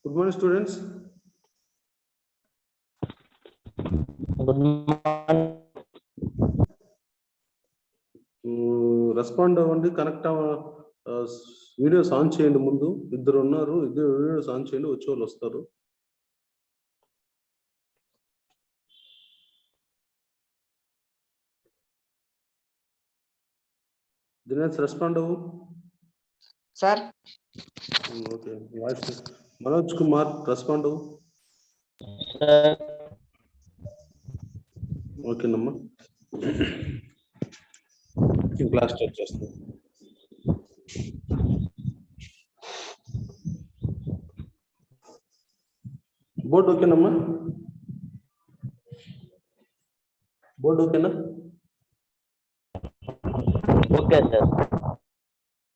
Good morning, students. Good morning. Respond అవ్వండి, connect videos on చేయండి. ముందు ఇద్దరు ఉన్నారు, ఇద్దరు వీడియోస్ ఆన్ చేయండి, వచ్చే వాళ్ళు వస్తారు. దినేష్ రెస్పాండ్ అవ్వు sir. Okay, voice Manoj Kumar respond అవ్వు. ఓకేనమ్మా, క్లాస్ స్టార్ట్ చేస్తాం. బోర్డు ఓకేనమ్మా, బోర్డు ఓకేనా? Okay, sir.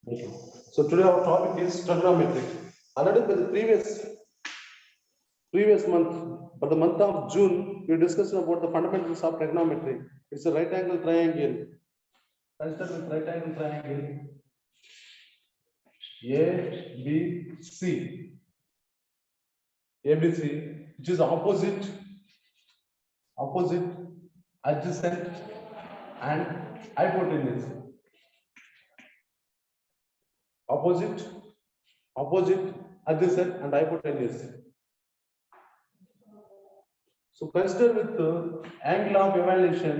Okay. So today our topic is trigonometry. Already by the previous month, for the month of June, we discussed about the fundamentals of trigonometry. It's a right angle triangle. Consider with right angle triangle ABC. ABC, which is opposite, adjacent, and hypotenuse. Opposite, adjacent, and hypotenuse. So consider with the angle of evaluation.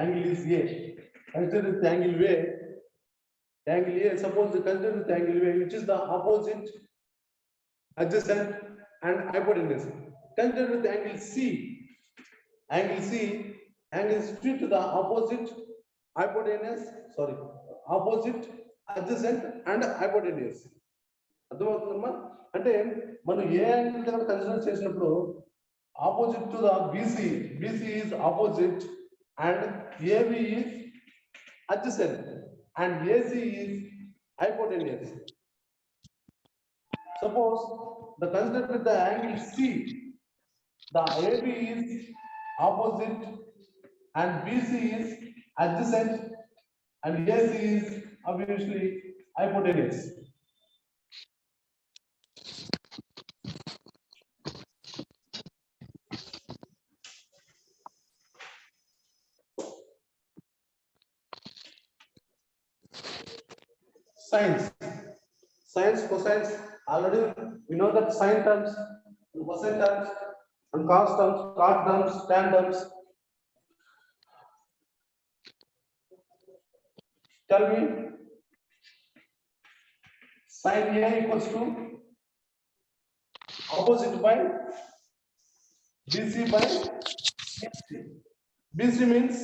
Angle is A. Consider with the angle A. Angle A. Suppose the consider with the angle A, which is the opposite, adjacent, and hypotenuse. Consider with the angle C. Angle C. Angle is to the opposite, hypotenuse. Sorry, opposite, adjacent, and hypotenuse. అర్థమవుతుందమ్మా? అంటే మనం A angle దగ్గర consider చేసినప్పుడు opposite to the B C is opposite and A B is adjacent and A C is hypotenuse. Suppose the consider with the angle C, the A B is opposite and B C is adjacent and A C is obviously hypotenuse. Sines, cosines, already we know that sine terms, cosine terms, and cos terms, cot terms, tan terms. Tell me, sin A equals to opposite by BC by BC. BC means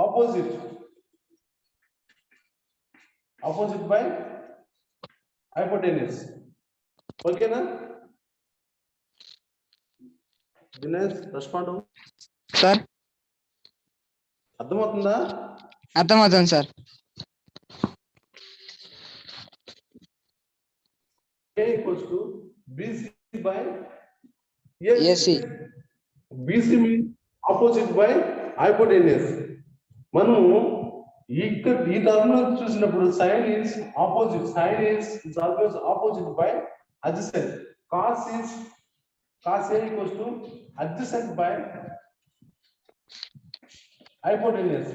opposite by hypotenuse. Okay na? Dinesh, respond. Sir. అర్థమవుతుందా? అర్థమవుతుంది sir. A equals to BC by AC. BC means opposite by hypotenuse. మనం ఇక్కడ ఈ term లో చూసినప్పుడు sin is opposite. Sin is always opposite by adjacent. Cos A equals to adjacent by hypotenuse.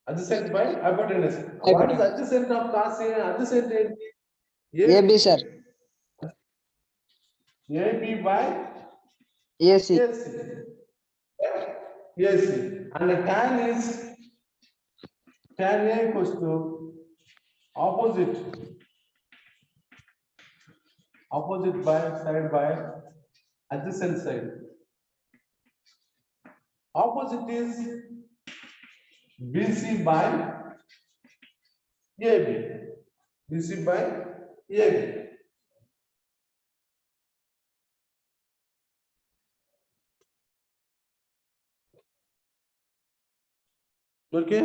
Adjacent by hypotenuse. What is adjacent of cos A? Adjacent AB sir. AB by AC. Yes, and the tan A equals to opposite by side by adjacent side. Opposite is BC by AB. BC by AB. Okay.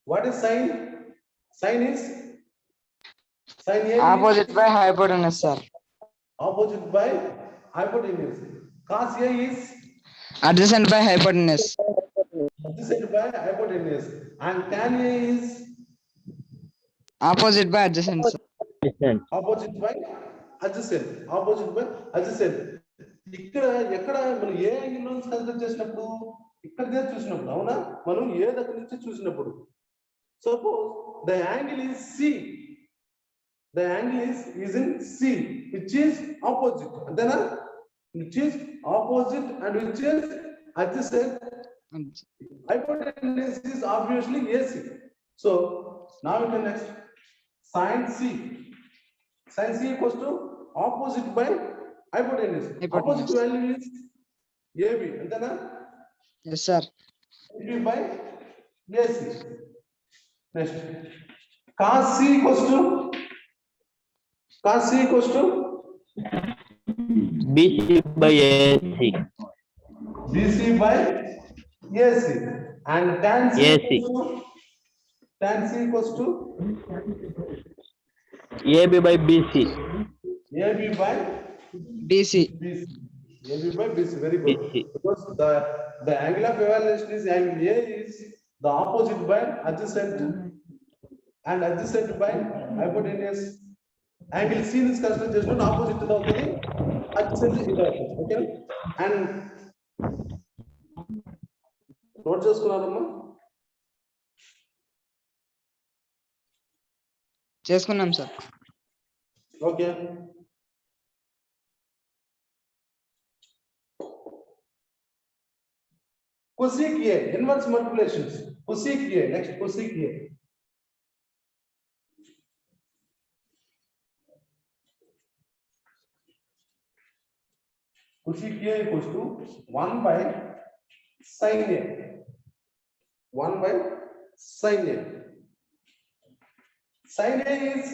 What is sine? Sine is sine A is Opposite by hypotenuse, sir. opposite by hypotenuse. Cos A is Adjacent by hypotenuse. adjacent by hypotenuse, and tan A is Opposite by adjacent, sir. Distance. opposite by adjacent. Opposite by adjacent. ఇక్కడ ఎక్కడ మనం A angle నుంచి consider చేసినప్పుడు ఇక్కడదే చూసినప్పుడు అవునా మనం ఏ దగ్గర నుంచి చూసినప్పుడు suppose the angle is C the angle is in C which is opposite అంతేనా which is opposite and which is adjacent hypotenuse is obviously AC. So now we can next sin C. Sin C equals to opposite by hypotenuse. Hypotenuse. Opposite value is AB. Antena Yes, sir. AB by AC. Next cos C equals to BC by AC. BC by AC and tan C AC. equals to AB by BC. AB by BC. BC. AB by BC. Very good. BC. Because the angle of evaluation is angle A is the opposite by adjacent and adjacent by hypotenuse. Angle C is considered just not opposite to the other, adjacent to the other. Okay. And note చేసుకున్నారమ్మా చేసుకున్నాం, sir. Okay cosec A inverse manipulations cosec A next cosec A cosec A equals to 1 by sin A 1 by sin A. Sin A is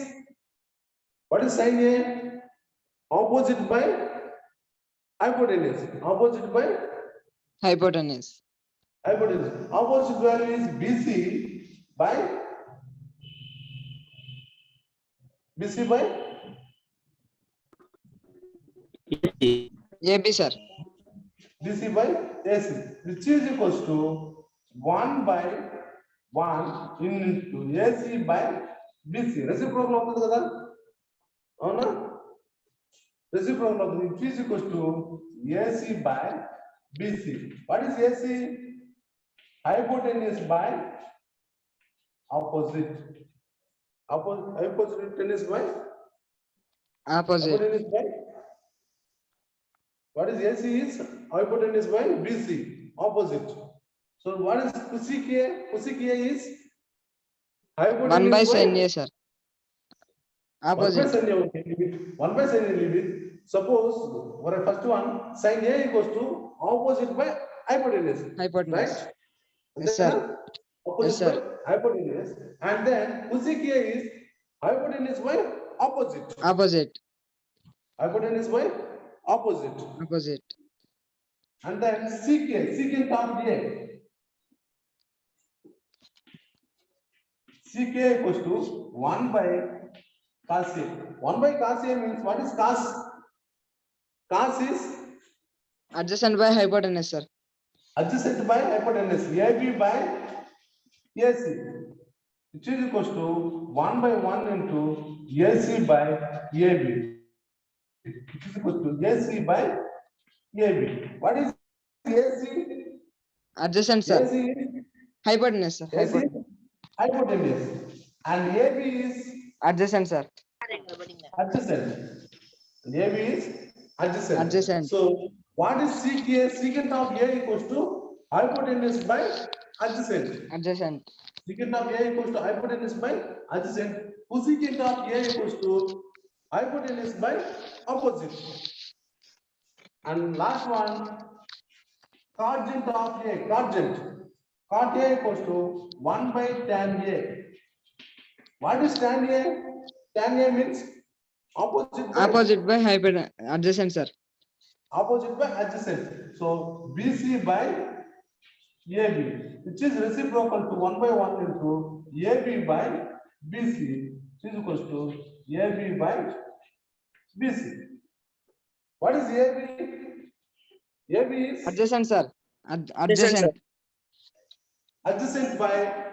what is sin A? Opposite by hypotenuse. Opposite by Hypotenuse. hypotenuse. Opposite value is BC by AC. AB, sir. BC by AC, which is equals to 1 by 1 into AC by BC. Reciprocal అవుతుంది కదా అవునా reciprocal అవుతుంది which is equals to AC by BC. What is AC? Hypotenuse by opposite. Hypotenuse by Opposite. hypotenuse by what is AC is hypotenuse by BC opposite. So what is cosec A? Cosec A is 1 by hypotenuse sin A, sir. Opposite. 1 by sin A, okay, leave it. 1 by sin A, leave it. Suppose for a first one sin A equals to opposite by hypotenuse, Hypotenuse. right? Yes, sir. Opposite Yes, sir. by hypotenuse, and then cosec A is hypotenuse by opposite. Opposite. Hypotenuse by opposite. Opposite. And then secant of A. Sec A equals to 1 by cos A. 1 by cos A means what is cos? Cos is Adjacent by hypotenuse, sir. adjacent by hypotenuse. AB by AC, which is equals to 1 by 1 into AC by AB, which is equals to AC by AB. What is AC? Adjacent, sir. AC is Hypotenuse, sir. AC is hypotenuse and AB is Adjacent, sir. adjacent. And AB is adjacent. Adjacent. So what is sec A? Secant of A equals to hypotenuse by adjacent. Adjacent. Secant of A equals to hypotenuse by adjacent. Cosecant of A equals to hypotenuse by opposite. And last one, cotangent of A. Cotangent. Cot A equals to 1 by tan A. What is tan A? Tan A means opposite by Opposite by hypotenuse. Adjacent, sir. opposite by adjacent. So BC by AB, which is reciprocal to 1 by 1 into AB by BC, which is equals to AB by BC. What is AB? AB is Adjacent, sir. Adjacent. adjacent by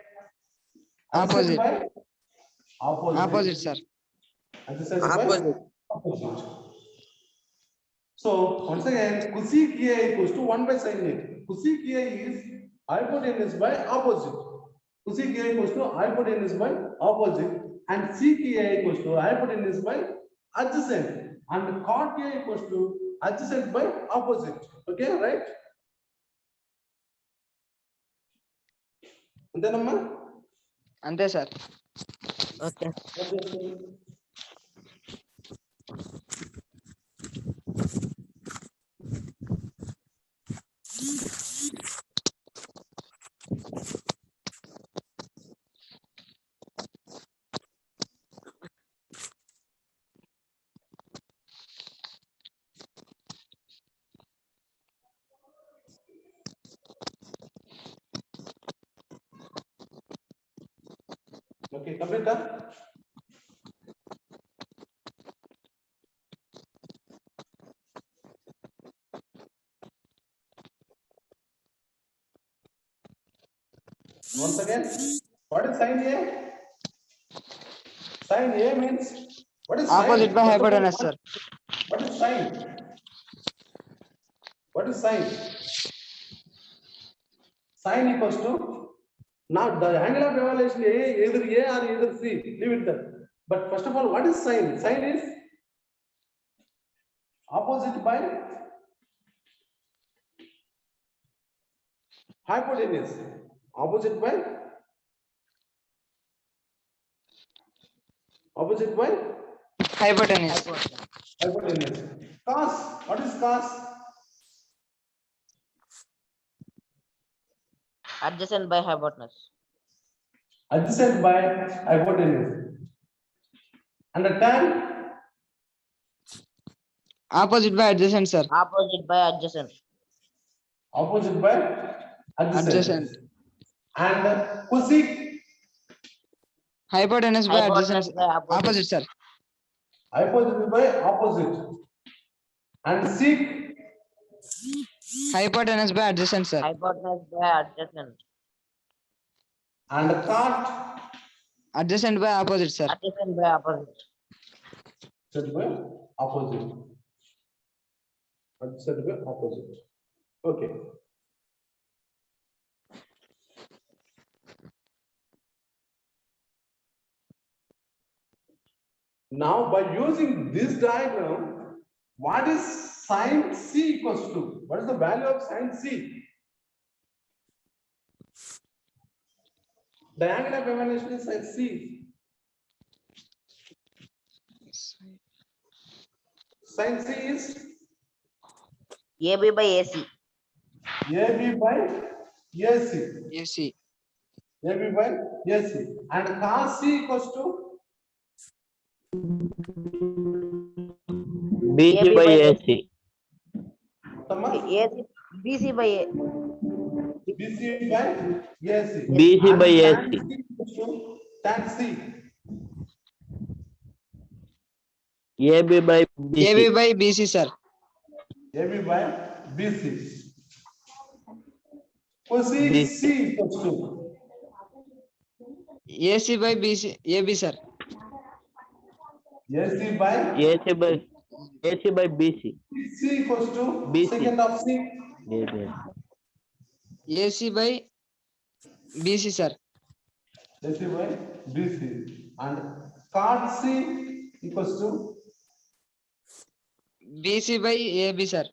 Opposite. opposite. Opposite, sir. Adjacent Opposite. by opposite. So once again, cosec A equals to 1 by sin A. Cosec A is hypotenuse by opposite. Cosec A equals to hypotenuse by opposite, and sec A equals to hypotenuse by adjacent, and cot A equals to adjacent by opposite. Okay, right? And then Ante, sir. Okay. Okay, complete done. Once again, what is sin A? Sin A means what is Opposite sin? by First of all, hypotenuse, sir. What is sin? What is sin? Sin equals to, now the angle of evaluation either A or either C. Leave it there. But first of all, what is sin? Sin is opposite by hypotenuse. Opposite by Hypotenuse. hypotenuse. Cos. What is cos? Adjacent by hypotenuse. Adjacent by hypotenuse. And the tan? Opposite by adjacent, sir. Opposite by adjacent. Opposite by adjacent. Adjacent. And cosec? Hypotenuse by Hypotenuse adjacent. by opposite. Opposite, sir. Hypotenuse by opposite. And sec? Hypotenuse by adjacent, sir. Hypotenuse by adjacent. And cot? Adjacent by opposite, sir. Adjacent by opposite. Adjacent by opposite. Adjacent by opposite. Okay. Now, by using this diagram, what is sin C equals to? What is the value of sin C? The angle of evaluation is sin C. Sin C is AB by AC. AB by AC. AC. AB by AC. And cos C equals to BC by AC. AC. BC by A. BC by AC. BC by AC. Tan C. AB by AB BC. by BC, sir. AB by BC. Cosec BC. C equals to AC by BC. AB, sir. AC by AC by BC. C equals to BC. second of C. AB. AC by BC, sir. AC by BC. And cot C equals to BC by AB, sir.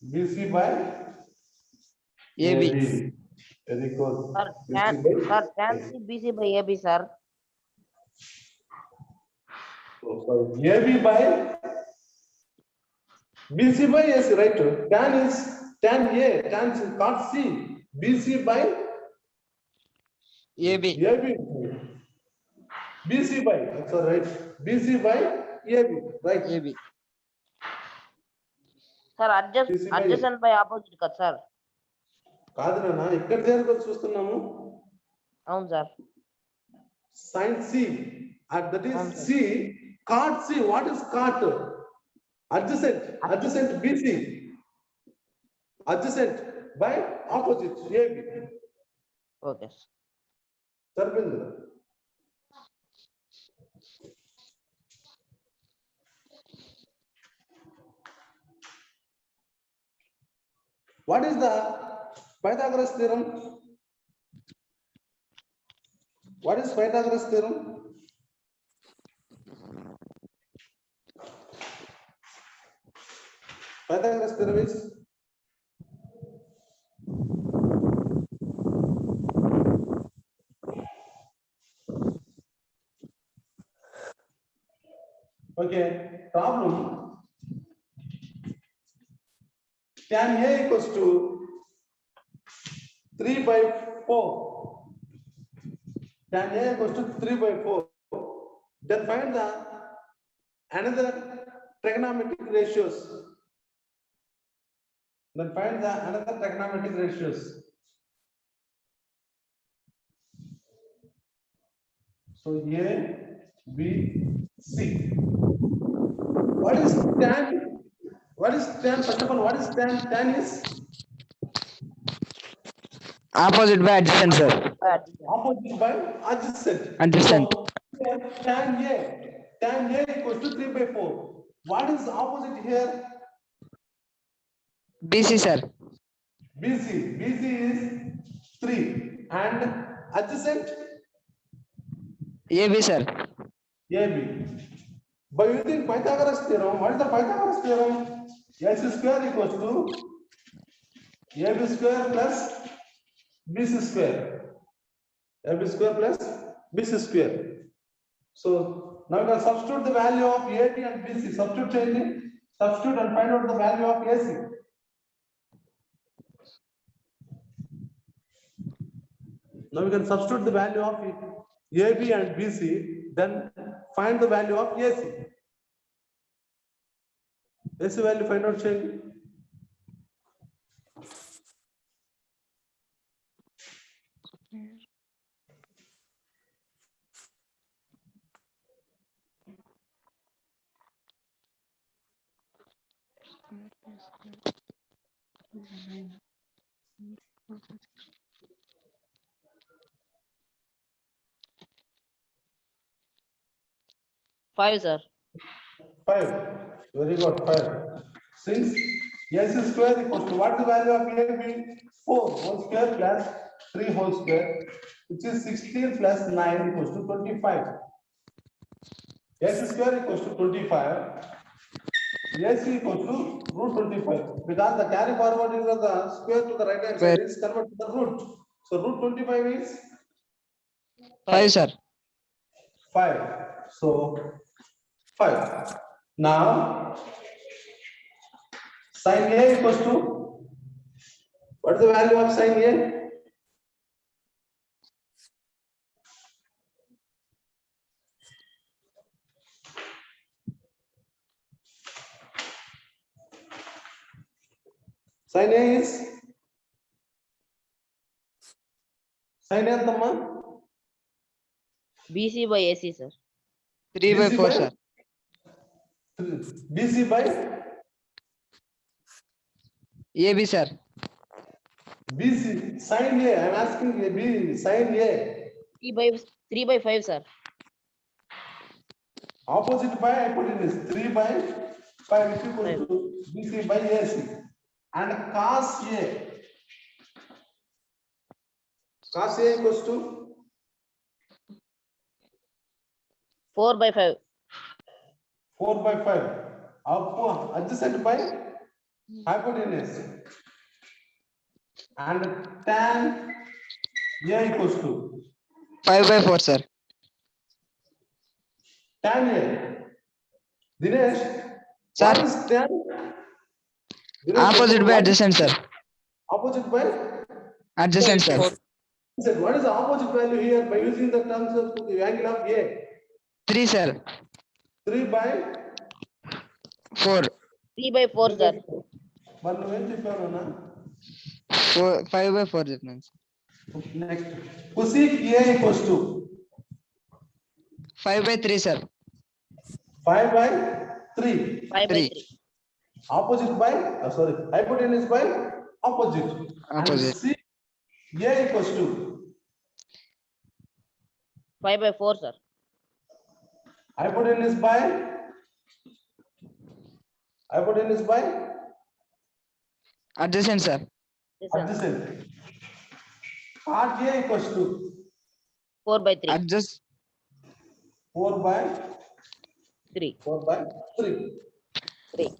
BC by AB. Very good. Sir, BC by tan C BC by AB, sir. AB by BC by AC, right? Tan is tan A, tan C, cot C, BC by AB. AB. BC by, that's all right. BC by AB, right? AB. Sir, BC by A. adjacent by opposite, sir. కాదు నాన్న ఇక్కడ చేరుకొని చూస్తున్నాము అవును sir. sin C and that is అవును sir. C cot C. What is cot? Adjacent BC, adjacent by opposite AB. Okay sir. సరిపోయింది. What is the Pythagoras theorem? What is Pythagoras theorem? Pythagoras theorem is okay. Problem tan A equals to 3/4. Tan A equals to 3/4. Then find the another trigonometric ratios. Then find the another trigonometric ratios. So A, B, C. What is tan? What is tan? First of all, what is tan? Tan is Opposite by adjacent, sir. opposite by adjacent. Adjacent. So, tan A equals to 3/4. What is opposite here? BC, sir. BC. BC is 3 and adjacent AB, sir. AB. By using Pythagoras theorem, what is the Pythagoras theorem? AC square equals to AB square plus BC square. AB square plus BC square. So now you can substitute the value of AB and BC. Substitute and find out the value of AC. Now we can substitute the value of AB and BC, then find the value of AC. AC value find out change. Five, sir. 5. Very good. 5. Since AC square equals to what is the value of AB? 4 whole square plus 3 whole square, which is 16 plus 9 equals to 25. AC square equals to 25. AC equals to root 25. Because the carry forward is the square to the right hand side is converted to the root. So root 25 is 5, sir. 5. So 5. Now sin A equals to what is the value of sin A? Sin A is sin A entamma? BC by AC, sir. 3/4, sir. BC by AB, sir. BC sin A. I am asking A B sin A. 3/5, sir. Opposite by hypotenuse 3/5 is equal to BC by AC. And cos A. Cos A equals to 4/5. 4/5. Adjacent by hypotenuse. And tan A equals to 5/4, sir. tan A. Dinesh, Sir. what is tan? Dinesh, Opposite by what is adjacent, sir. Opposite by? Adjacent, sir. Said, what is the opposite value here by using the terms of the angle of A? 3, sir. 3/4. 4. 3/4, sir. మరి నువ్వేం చెప్పావు నాన్న? 5 by 4 చెప్పినాను sir. Next, cosec A equals to 5 by 3 sir. 5 by 3. 5 by 3. 3. Opposite by, sorry, hypotenuse by opposite. Opposite. And C A equals to 5 by 4, sir. hypotenuse by Adjacent sir. Yes, sir. adjacent. Part A equals to 4 by 3. 4 by 3. 3. 3.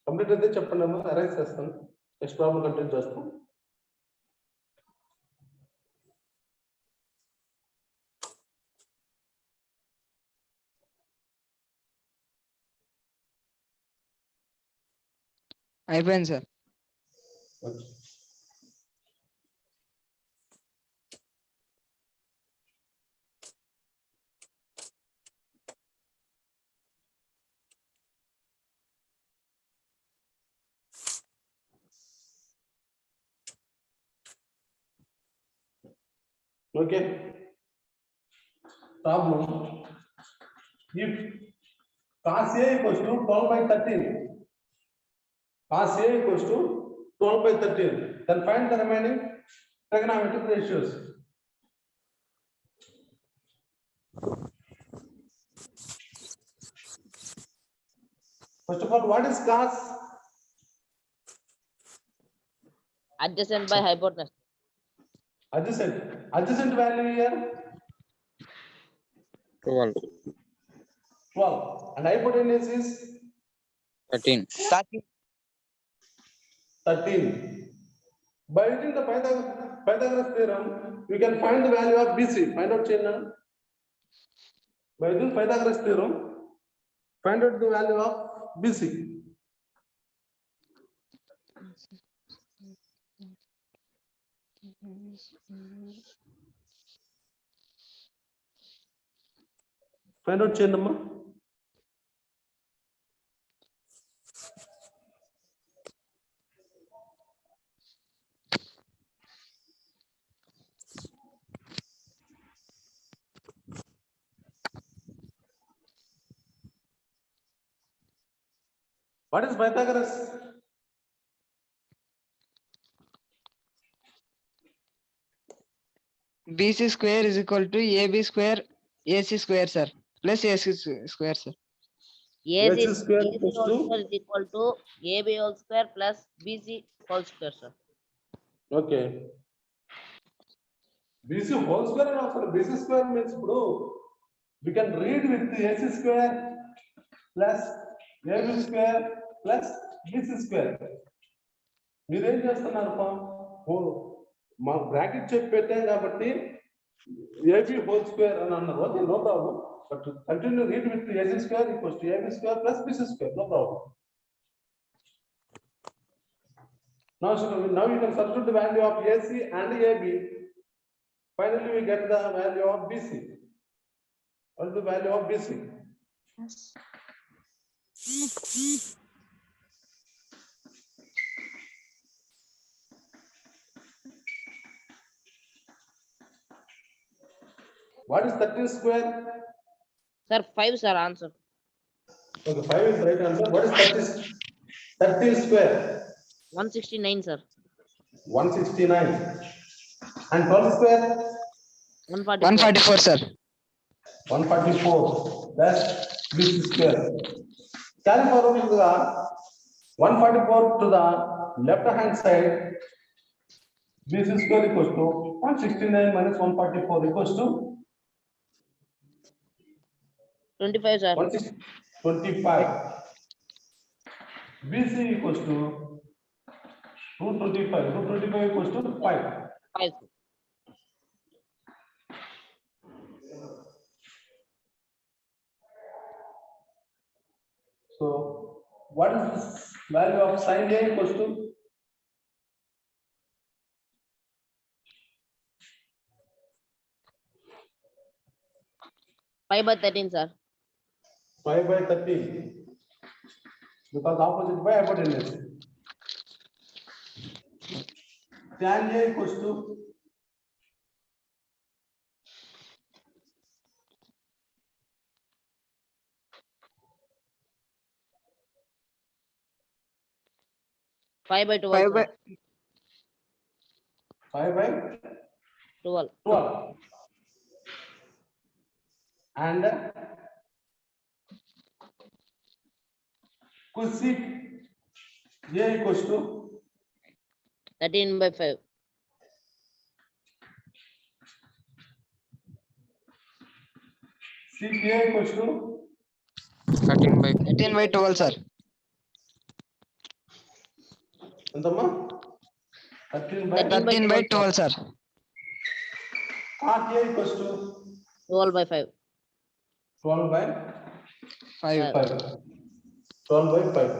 Complete అయితే చెప్పండి అమ్మా, arrange చేస్తాను. Next problem continue చేస్తాం. అయిపోయింది sir. Okay. Problem. If cos A equals to 12 by 13. Cos A equals to 12 by 13. Then find the remaining trigonometric ratios. First of all, what is cos? Adjacent by hypotenuse. Adjacent value here 12, 12. And hypotenuse is 13. 13. By using the Pythagoras theorem, we can find the value of BC. Find out chain. By using Pythagoras theorem, find out the value of BC. Find out chain number. What is Pythagoras? BC square is equal to AB square AC square sir. Plus AC square sir. AC AC square AC equals whole to? square is equal to AB whole square plus BC whole square, sir. Okay. BC whole square and also BC square means we can read with the AC square plus AB square plus BC square. మీరేం చేస్తున్నారు? మా bracket చెప్పి పెట్టాం కాబట్టి AB whole square అని అన్నారు. Okay, no problem. But continue read with AC square equals to AB square plus BC square. No problem. Now you can substitute the value of AC and AB. Finally, we get the value of BC. What is the value of BC? What is 13 square? Sir, 5, sir, answer. Okay, 5 is right answer. What is 13 square? 169, sir. 169. And 12 square? 144. 144 sir. 144. That's BC square. Carry forward to the 144 to the left hand side. BC square equals to 169 minus 144 equals to 25, sir. 25. BC equals to 225. 225 equals to 5. 5. So what is this value of sin A equals to? 5/13, sir. 5/13. Because opposite by hypotenuse. Tan A equals to 5/12, 5 sir. by 12. 5/12. And cosec A equals to 13/5. sec A equals to 13/12, sir. ఎంతమ్మా 13/. 13/12, sir. Cot A equals to 12/5. 12/5. 5. 12/5.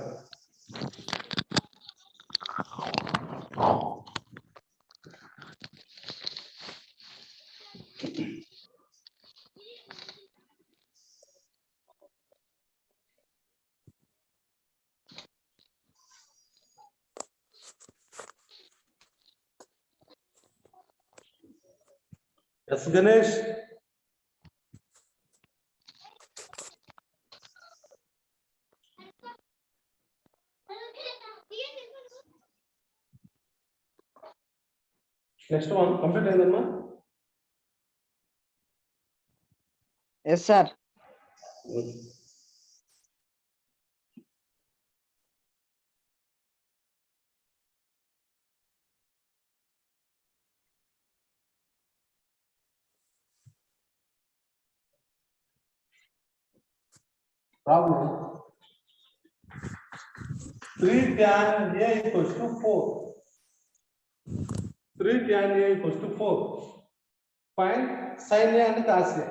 Yes, Ganesh. Next one, complete అయిందమ్మా. Yes, sir. Problem. 3 tan A equals to 4. 3 tan A equals to 4. Find sin A and cos A.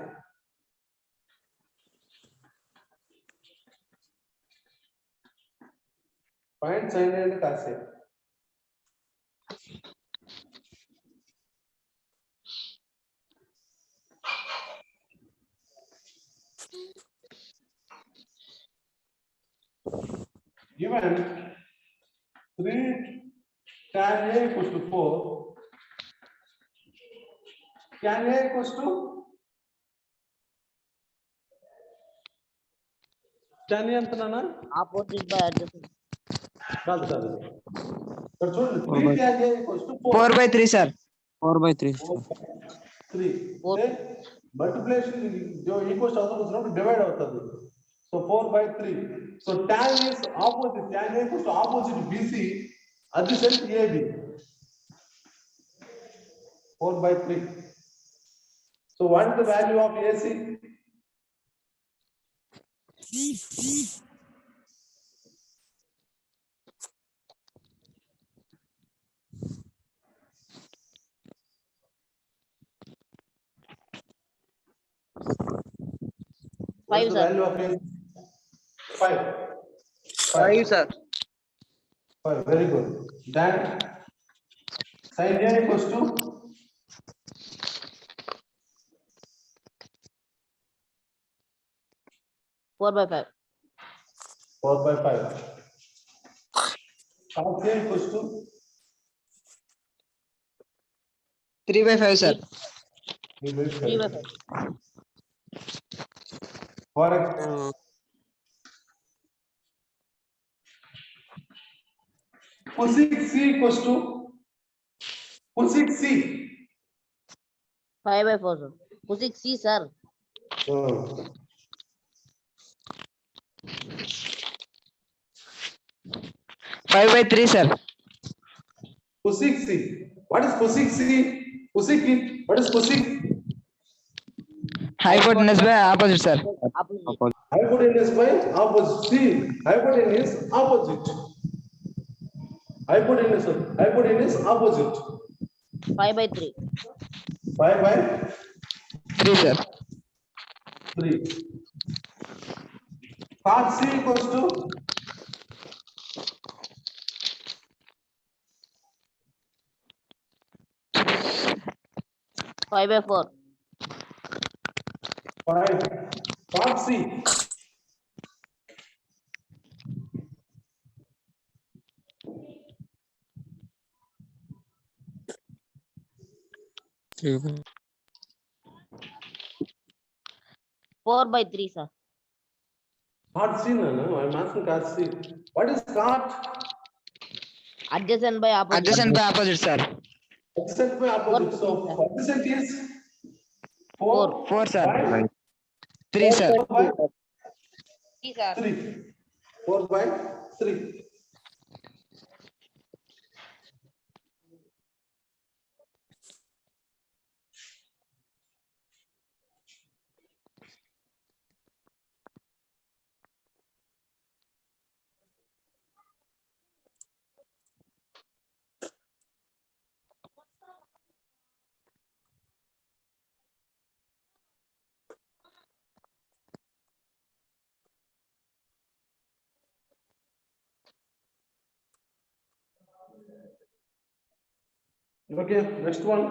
Find sin A and cos A. Given 3 tan A equals to 4. Tan A equals to tan A ఎంతనా? Opposite by adjacent. కాదు కాదు ఇక్కడ చూడండి 3 tan A equals to 4. 4/3, sir. 4/3. 3 Four. Multiplication equals అవుతున్నప్పుడు divide అవుతుంది. So 4/3. So tan is opposite, tan A equals to opposite BC adjacent AB. 4/3. So what is the value of AC? What's 5, the sir. value of AC? 5. 5, sir. 5. Very good. Then sin A equals to 4/5. 4/5. Cos A equals to 3/5, sir. 3/5. 3/5. For example, cosec C equals to cosec C. 5/4, sir. Cosec C, sir. Hmm. 5/3, sir. Cosec C. What is cosec C? Cosec. What is cosec? Hypotenuse by opposite, sir. Opposite. Hypotenuse by opposite. See, hypotenuse opposite. Hypotenuse opposite. 5/3. 5/3. 3, sir. cot C equals to 5/4. 5. Cot C. Three. 4/3, sir. Cot C, no, I'm asking cot C. What is cot? Adjacent by opposite. Adjacent by opposite, sir. Adjacent by opposite. So adjacent is 4. 4, sir. 5. 3, sir. 4 by 3, sir. 3. 4 by 3. Okay, next one.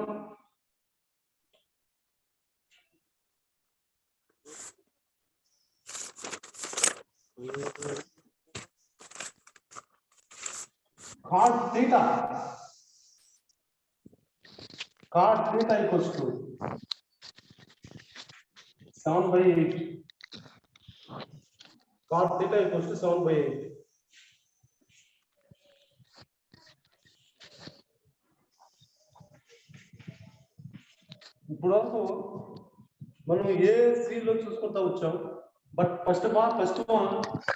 Cot theta. Cot theta equals to 7/8. Cot theta equals to 7/8. ఇప్పుడు వరకు మనం ఏసీలో చూసుకుంటా వచ్చాం but first one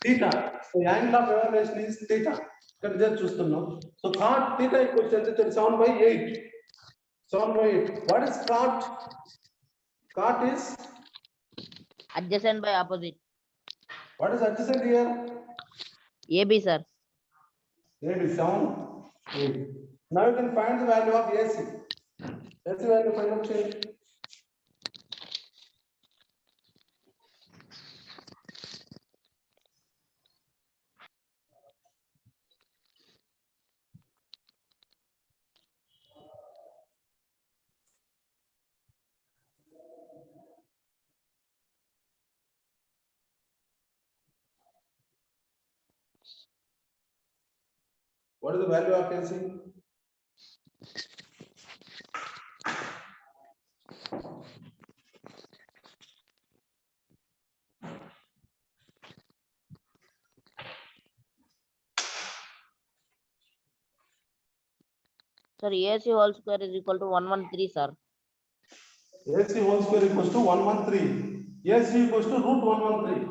theta so angle of evaluation is theta ఇక్కడ ఇదే చూస్తున్నాం so cot theta equals ఎంత 7/8 7/8 what is cot is Adjacent by opposite. What is adjacent here AB, sir. AB 7/8 now you can find the value of AC value find out చేయండి What is the value of AC? Sir, AC whole square is equal to 113, sir. AC whole square equals to 113. AC equals to root 113.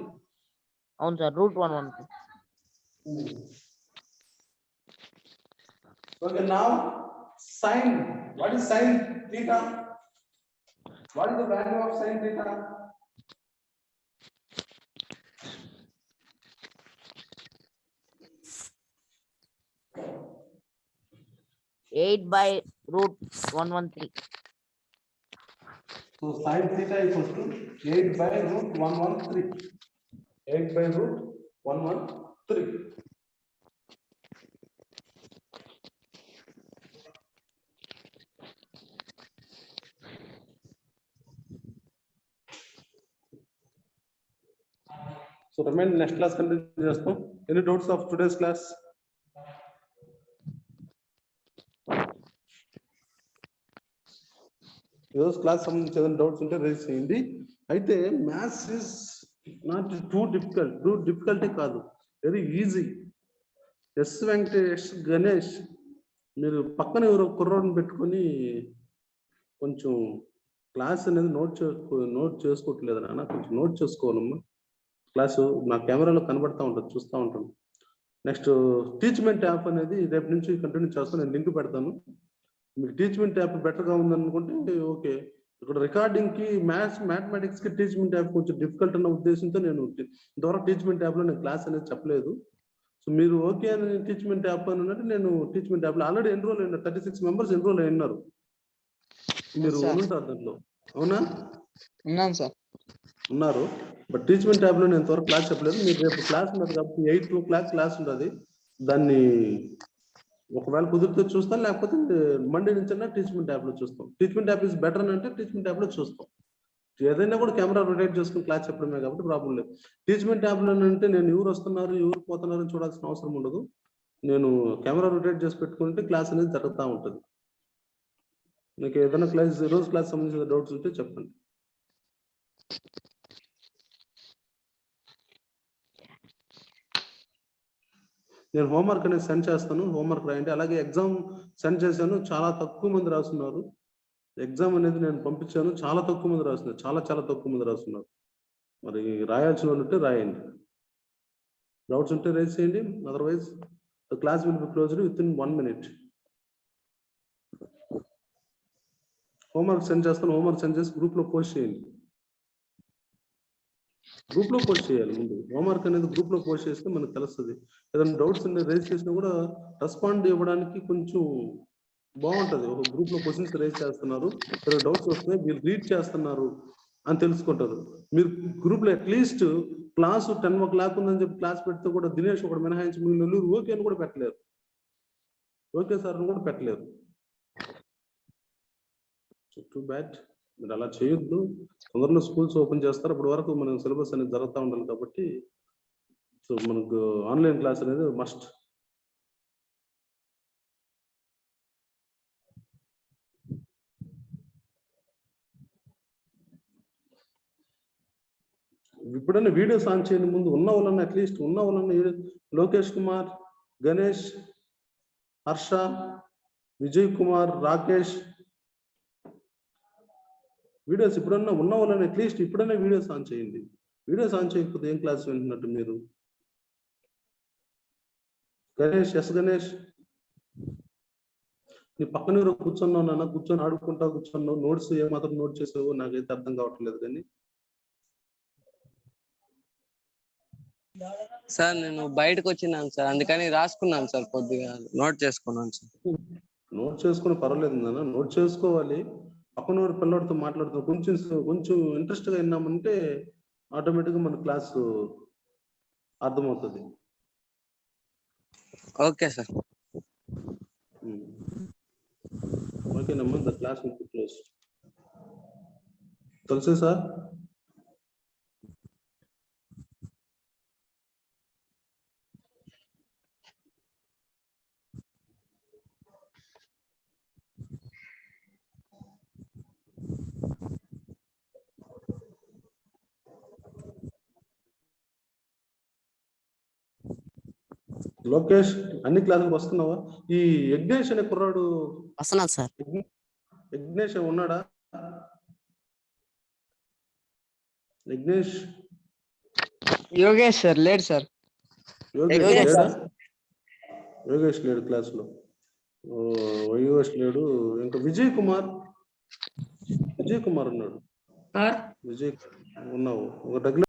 Avunu, sir. Root 113. Okay, now sin. What is sin theta? What is the value of sin theta? 8/√113. So sin theta equals to 8/√113. 8/√113. So remain next class continue చేస్తాం. Any doubts of today's class? ఈరోజు class సంబంధించి ఏదైనా doubts ఉంటే raise చేయండి. అయితే maths is not too difficulty కాదు, very easy. Yes Venkatesh Ganesh మీరు పక్కన ఎవరో కుర్రోడ్ని పెట్టుకొని కొంచెం క్లాస్ అనేది నోట్ చేసుకోవట్లేదు నాన్న, కొంచెం నోట్ చేసుకోవాలమ్మా. క్లాసు నా కెమెరాలో కనబడతా ఉంటుంది, చూస్తూ ఉంటాను. నెక్స్ట్ టీచ్మెంట్ యాప్ అనేది రేపు నుంచి కంటిన్యూ చేస్తాను, నేను లింక్ పెడతాను. మీకు టీచ్మెంట్ యాప్ బెటర్గా ఉందనుకుంటే ఓకే. ఇక్కడ రికార్డింగ్కి మ్యాథమెటిక్స్కి టీచ్మెంట్ యాప్ కొంచెం డిఫికల్ట్ అన్న ఉద్దేశంతో నేను ఇంతవరకు టీచ్మెంట్ యాప్లో నేను క్లాస్ అనేది చెప్పలేదు. సో మీరు ఓకే అని టీచ్మెంట్ యాప్ అని ఉన్నట్టు నేను టీచ్మెంట్ యాప్లో ఆల్రెడీ ఎన్రోల్ అయినారు, 36 మెంబర్స్ ఎన్రోల్ అయినారు. మీరు ఉంటారు దాంట్లో, అవునా? ఉన్నాను సార్. ఉన్నారు. బట్ టీచ్మెంట్ ట్యాబ్ లో నేను ఇంతవరకు క్లాస్ చెప్పలేదు. మీరు రేపు క్లాస్ ఉన్నది కాబట్టి 8 o'clock క్లాస్ ఉంటుంది. దాన్ని ఒకవేళ కుదిరితే చూస్తాం, లేకపోతే మండే నుంచి టీచ్మెంట్ ట్యాబ్ లో చూస్తాం. టీచ్మెంట్ ట్యాబ్ ఇస్ బెటర్ అని అంటే టీచ్మెంట్ ట్యాబ్ లో చూస్తాం. ఏదైనా కూడా కెమెరా రొటేట్ చేసుకుని క్లాస్ చెప్పడమే కాబట్టి ప్రాబ్లం లేదు. టీచ్మెంట్ ట్యాబ్ లో అంటే నేను ఎవరు వస్తున్నారు ఎవరు పోతున్నారు అని చూడాల్సిన అవసరం ఉండదు. నేను కెమెరా రొటేట్ చేసి పెట్టుకుంటే క్లాస్ అనేది జరుగుతూ ఉంటుంది. మీకు ఏదైనా క్లాస్ రోజు క్లాస్ సంబంధించిన డౌట్స్ ఉంటే చెప్పండి. నేను హోంవర్క్ అనేది సెండ్ చేస్తాను, హోంవర్క్ రాయండి. అలాగే ఎగ్జామ్ సెండ్ చేశాను, చాలా తక్కువ మంది రాస్తున్నారు. ఎగ్జామ్ అనేది నేను పంపించాను, చాలా తక్కువ మంది రాస్తున్నారు, చాలా తక్కువ మంది రాస్తున్నారు. మరి రాయాల్సిన వాళ్ళు ఉంటే రాయండి, డౌట్స్ ఉంటే రైజ్ చేయండి. Otherwise the class will be closed with in 1 minute. Homework send చేస్తాను, హోంవర్క్ సెండ్ చేసి గ్రూప్ లో పోస్ట్ చేయండి. గ్రూప్ లో పోస్ట్ చేయాలి ముందు. హోంవర్క్ అనేది గ్రూప్ లో పోస్ట్ చేస్తే మనకు తెలుస్తుంది. ఏదైనా డౌట్స్ రైజ్ చేసినా కూడా రెస్పాండ్ ఇవ్వడానికి కొంచెం బాగుంటది. ఒక గ్రూప్ లో క్వశ్చన్స్ రైజ్ చేస్తున్నారు, డౌట్స్ వస్తున్నాయి, మీరు రీడ్ చేస్తున్నారు అని తెలుసుకుంటారు. మీరు గ్రూప్ లో అట్లీస్ట్ క్లాస్ 10 o'clock ఉందని చెప్పి క్లాస్ పెడితే కూడా దినేష్ ఒకటి మినహాయించి మిగిలిన ఓకే అని కూడా పెట్టలేరు, ఓకే సార్ అని కూడా పెట్టలేరు. Too bad. మీరు అలా చేయొద్దు. తొందరలో స్కూల్స్ ఓపెన్ చేస్తారు, అప్పటి వరకు మనం సిలబస్ అనేది జరుగుతూ ఉండాలి కాబట్టి సో మనకు ఆన్లైన్ క్లాస్ అనేది మస్ట్. ఇప్పుడన్నా వీడియోస్ ఆన్ చేయండి. ముందు ఉన్న వాళ్ళని అట్లీస్ట్ ఉన్న వాళ్ళని లోకేష్ కుమార్, గణేష్, హర్ష, విజయ్ కుమార్, రాకేష్ వీడియోస్ ఇప్పుడన్నా ఉన్న వాళ్ళని అట్లీస్ట్ ఇప్పుడన్నా వీడియోస్ ఆన్ చేయండి. వీడియోస్ ఆన్ చేయకపోతే ఏం క్లాస్ వింటున్నట్టు మీరు? గణేష్, గణేష్ నీ పక్కన కూర్చున్నావు నాన్న, కూర్చొని ఆడుకుంటా కూర్చున్నావు, నోట్స్ ఏమాత్రం నోట్ చేసావో నాకైతే అర్థం కావట్లేదు. కానీ సార్ నేను బయటకు వచ్చినాను సార్, అందుకని రాసుకున్నాను సార్, కొద్దిగా నోట్ చేసుకున్నాను సార్. నోట్ చేసుకుని పర్వాలేదు నాన్న, నోట్ చేసుకోవాలి. పక్కన పిల్లడితో మాట్లాడుతూ కొంచెం ఇంట్రెస్ట్ గా విన్నామంటే ఆటోమేటిక్గా మన క్లాసు అర్థమవుతుంది. Okay sir. ఓకేనమ్మా, the class will be closed. Tulasi sir, Lokesh అన్ని క్లాసులకు వస్తున్నావా? ఈ యజ్ఞేష్ అనే కుర్రాడు వస్తున్నాను సార్. యజ్ఞేష్ ఉన్నాడా? యజ్ఞేష్ యోగేష్ సార్ లేడు సార్. యోగేష్ లేడు క్లాస్ లో. యోగేష్ లేడు. ఇంకా విజయ్ కుమార్ ఉన్నాడు. విజయ్ ఉన్నావు, ఒక రెగ్యులర్